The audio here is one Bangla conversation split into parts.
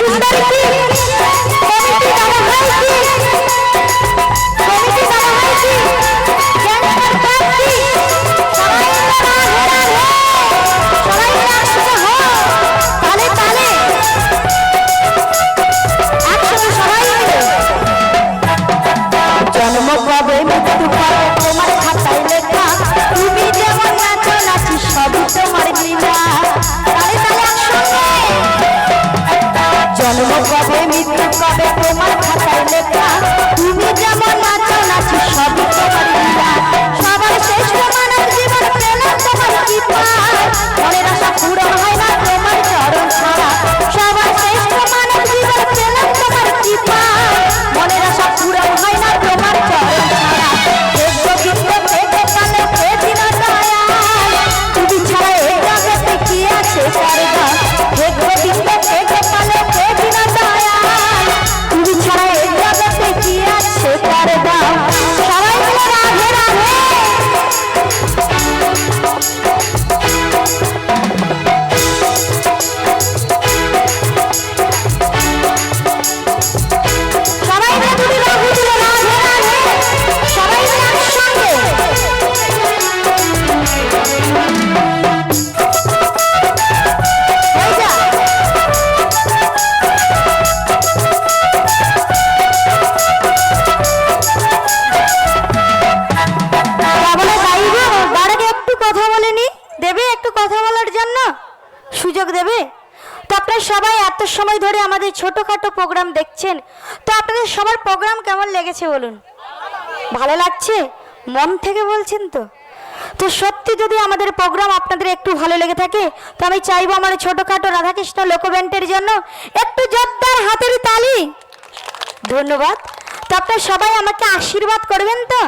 সুন্দর কি কমিটি জানা হয় কি কমিটি জানা হয় কি ক্যান্সার প্রার্থী সবাই সবাই একসাথে হো তালে তালে একসাথে সবাই জন্ম কবে মৃত্যু কবে তোমার খাতায় লেখা তুমি যেমন নাচো নাচি সবই তোমার লীলা তালে তালে একসঙ্গে জন্ম কবে মৃত্যু কবে তোমার খাতায় লেখা তুমি যেমন নাচো নাচি সবই তোমার লীলা সবার শ্রেষ্ঠ মানব জীবন পেলাম তোমার কৃপায় মনের আশা পূরণ হয় না তোমার চরণ ছাড়া সবার শ্রেষ্ঠ মানব জীবন পেলাম তোমার কৃপায় মনের আশা পূরণ হয় না তোমার চরণ ছাড়া তুমি ছাড়া এই জগতে কি আছে তুমি ছাড়া এই জগতে কি আছে সবাই মিলে রাধে রাধে সবাই মিলে দুটি বাহু তুলে রাধে রাধে সবাই মিলে একসঙ্গে সুযোগ দেবে তো আপনারা সবাই এত সময় ধরে আমাদের ছোটখাটো প্রোগ্রাম দেখছেন তো আপনাদের সবার প্রোগ্রাম কেমন লেগেছে বলুন ভালো লাগছে মন থেকে বলছেন তো তো সত্যি যদি আমাদের প্রোগ্রাম আপনাদের একটু ভালো লেগে থাকে তো আমি চাইবো আমার ছোটখাটো রাধাকৃষ্ণ লোকব্যান্ডের জন্য একটু জোরদার হাতের তালি ধন্যবাদ তো আপনারা সবাই আমাকে আশীর্বাদ করবেন তো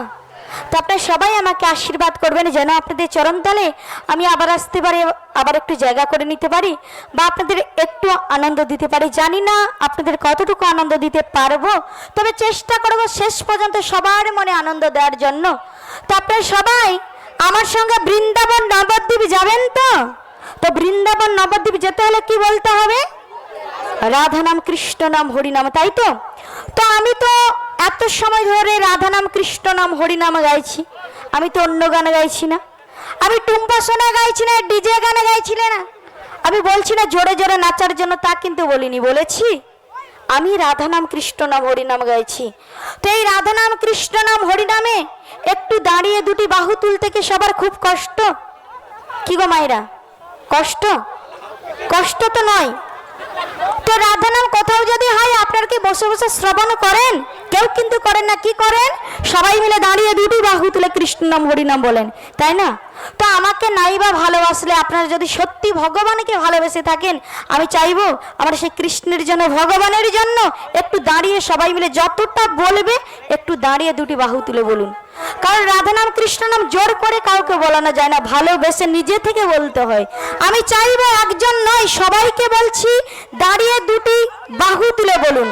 আপনারা সবাই আমাকে আশীর্বাদ করবেন যেন আপনাদের চরণতলে আমি আবার আসতে পারি আবার একটু জায়গা করে নিতে পারি বা আপনাদের একটু আনন্দ দিতে পারি জানি না আপনাদের কতটুকু আনন্দ দিতে পারবো তবে চেষ্টা করব শেষ পর্যন্ত সবার মনে আনন্দ দেওয়ার জন্য তো আপনারা সবাই আমার সঙ্গে বৃন্দাবন নবদ্বীপ যাবেন তো বৃন্দাবন নবদ্বীপ যেতে হলে কি বলতে হবে রাধা নাম কৃষ্ণ নাম হরি নাম তাই তো তো আমি তো এত সময় ধরে রাধা নাম কৃষ্ণ নাম হরি নাম গাইছি আমি তো অন্য গান গাইছি না আমি টুম্পা সোনা গাইছি না ডিজে গানে গাইছিলে না আমি বলছি না জোরে জোরে নাচার জন্য তা কিন্তু বলিনি বলেছি আমি রাধা নাম কৃষ্ণ নাম হরি নাম গাইছি তো এই রাধা নাম কৃষ্ণ নাম হরি নামে একটু দাঁড়িয়ে দুটি বাহু তুলতে কি সবার খুব কষ্ট কি গো মায়েরা কষ্ট কষ্ট তো নয় তো রাধা নাম কোথাও যদি হয় আপনারা কি বসে বসে শ্রবণ করেন কেউ কিন্তু করেন না কি করেন সবাই মিলে দাঁড়িয়ে দুটি বাহু তুলে কৃষ্ণ নাম হরি নাম বলেন তাই না তো আমাকে নাইবা ভালোবাসলে আপনারা যদি সত্যি ভগবানকে ভালোবেসে থাকেন আমি চাইবো আমার সেই কৃষ্ণের জন্য ভগবানের জন্য একটু দাঁড়িয়ে সবাই মিলে যতটা বলবে একটু দাঁড়িয়ে দুটি বাহু তুলে বলুন কারণ রাধা নাম কৃষ্ণ নাম জোর করে কাউকে বলানো যায় না ভালোবেসে নিজে থেকে বলতে হয় আমি চাইবো একজন নয় সবাইকে বলছি দাঁড়িয়ে দুটি বাহু তুলে বলুন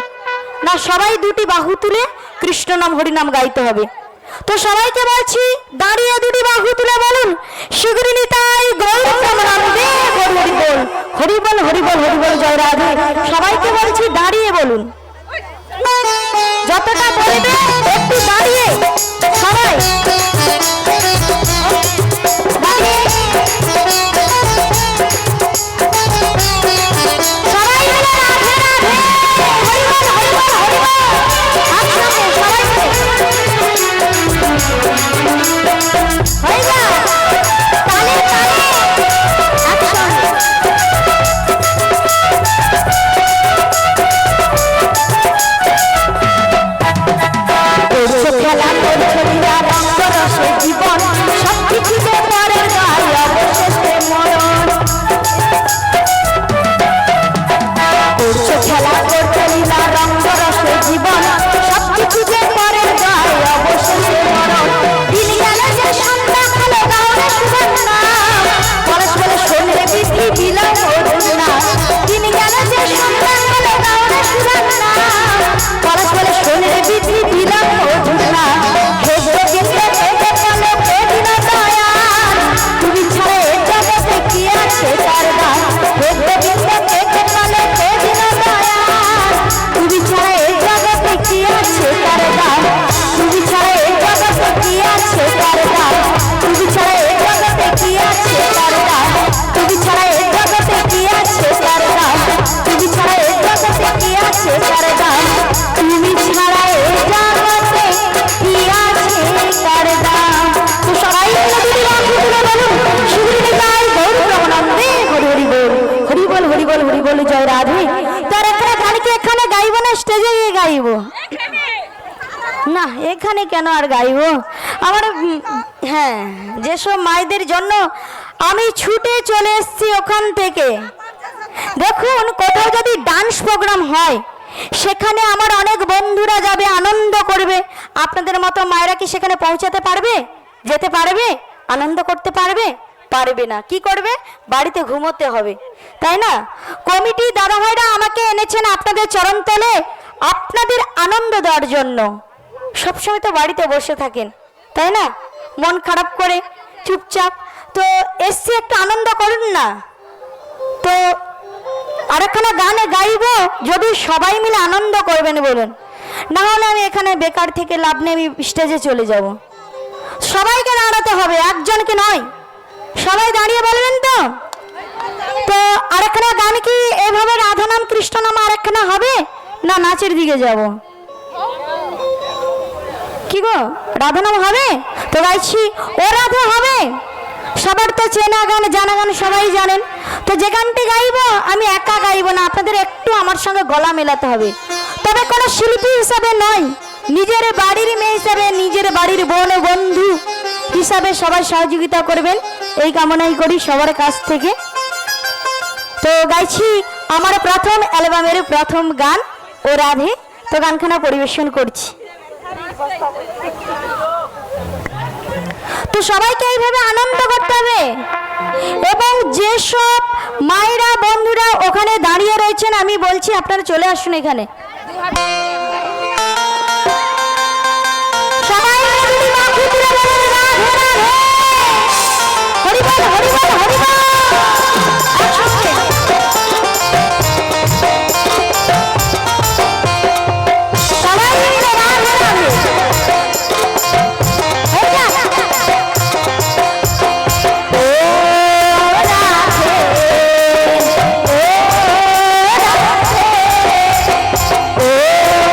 না সবাই দুটি বাহু তুলে কৃষ্ণ নাম হরি নাম গাইতে হবে তো সবাইকে বলছি দাঁড়িয়ে দুটি বাহু তুলে বলুন শিগগিরই নিতাই গৌর প্রেমানন্দে হরি বল হরি বল হরি বল হরি বল জয় রাধে সবাইকে বলছি দাঁড়িয়ে বলুন যতটা বলবে একটু দাঁড়িয়ে সবাই স্টেজে গিয়ে গাইবো? না, এখানে কেন আর গাইবো? আমার হ্যাঁ, যেসব মায়েদের জন্য আমি ছুটে চলে এসেছি ওখান থেকে। দেখুন, কোথাও যদি ডান্স প্রোগ্রাম হয় সেখানে আমার অনেক বন্ধুরা যাবে, আনন্দ করবে। আপনাদের মতো মায়েরা কি সেখানে পৌঁছাতে পারবে? যেতে পারবে? আনন্দ করতে পারবে? পারবে না। কি করবে? বাড়িতে ঘুমোতে হবে, তাই না? কমিটি দাদাভাইরা আমাকে এনেছেন আপনাদের চরণতলে আপনাদের আনন্দ দেওয়ার জন্য। সবসময় তো বাড়িতে বসে থাকেন, তাই না? মন খারাপ করে চুপচাপ, তো এসছি একটু আনন্দ করুন না। তো আরেকখানা গানে গাইবো, যদি সবাই মিলে আনন্দ করবেন বলুন, না হলে আমি এখানে বেকার থেকে লাভ নেই, আমি স্টেজে চলে যাব। সবাইকে দাঁড়াতে হবে, একজনকে নয়, সবাই দাঁড়িয়ে বলবেন তো। তো আরেকখানা গান কি এভাবে রাধা নাম কৃষ্ণ নাম আরেকখানা হবে, না নাচের দিকে যাব? কি গো, রাধা নাম হবে? তো গাইছি ও রাধা হবে। সবার তো চেনা গান জানা গান সবাই জানেন। তো যে গানটি গাইবো আমি একা গাইবো না, আপনাদের একটু আমার সঙ্গে গলা মেলাতে হবে। তবে কোনো শিল্পী হিসাবে নয়, নিজের বাড়ির মেয়ে হিসাবে, নিজের বাড়ির বোন ও বন্ধু হিসাবে সবাই সহযোগিতা করবেন, এই কামনাই করি সবার কাছ থেকে। তো গাইছি আমার প্রথম অ্যালবামের প্রথম গান ও রাধে। তো গানখানা পরিবেশন করছি। তো সবাইকে এইভাবে আনন্দ করতে হবে। এবং যেসব মায়েরা বন্ধুরা ওখানে দাঁড়িয়ে রয়েছেন, আমি বলছি আপনারা চলে আসুন এখানে। সবাই মিলে মা খুঁটিরা বলেন রাধে রাধে, হরি বল হরি বল হরি বল। সবাই মিলে রাধে রাধে। Oh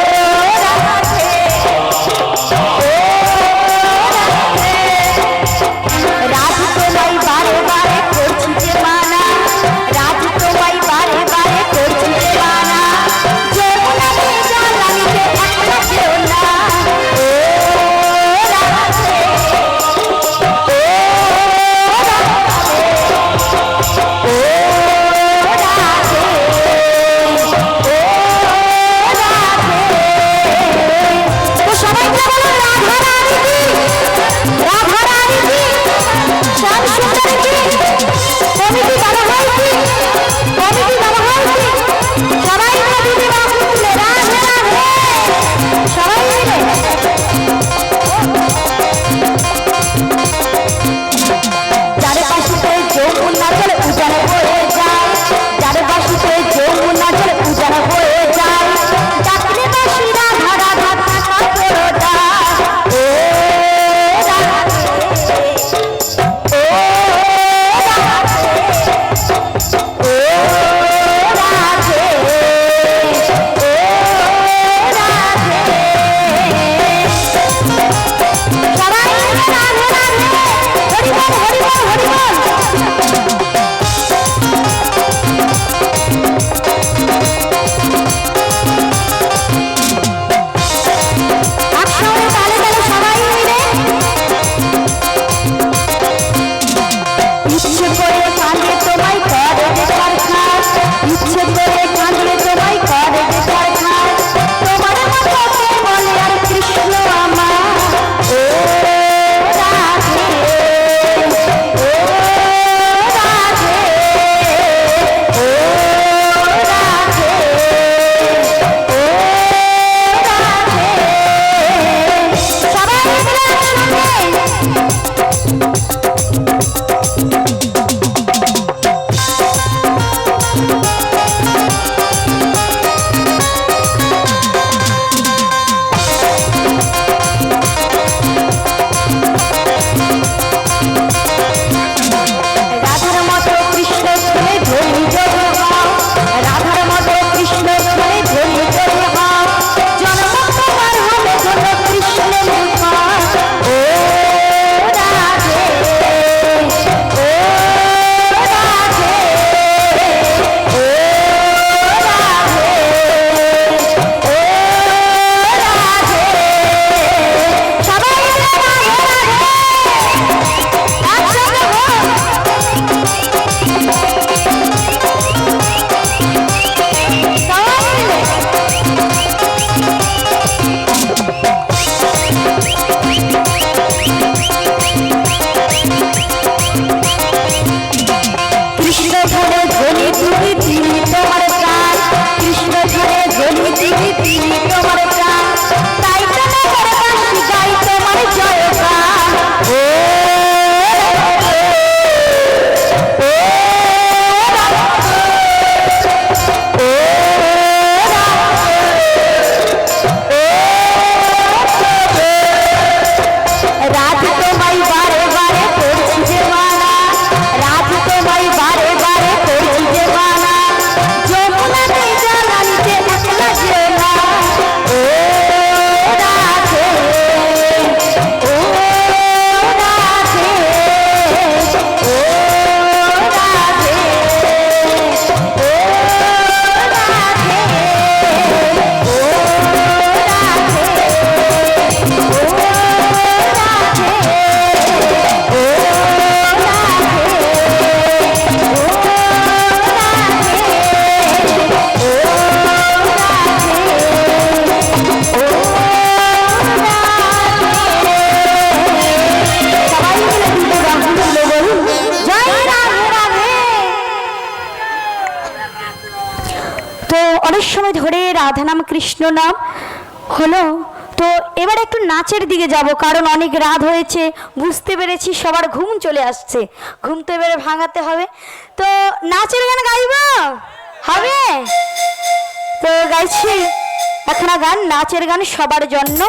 সময় ধরে রাধা নাম কৃষ্ণ নাম হলো। তো এবার একটু নাচের দিকে যাব, কারণ অনেক রাত হয়েছে, বুঝতে পেরেছি সবার ঘুম চলে আসছে, ঘুম তো এবারে ভাঙাতে হবে। তো নাচের গান গাইব হবে, তো গাইছি এখন গান, নাচের গান সবার জন্য।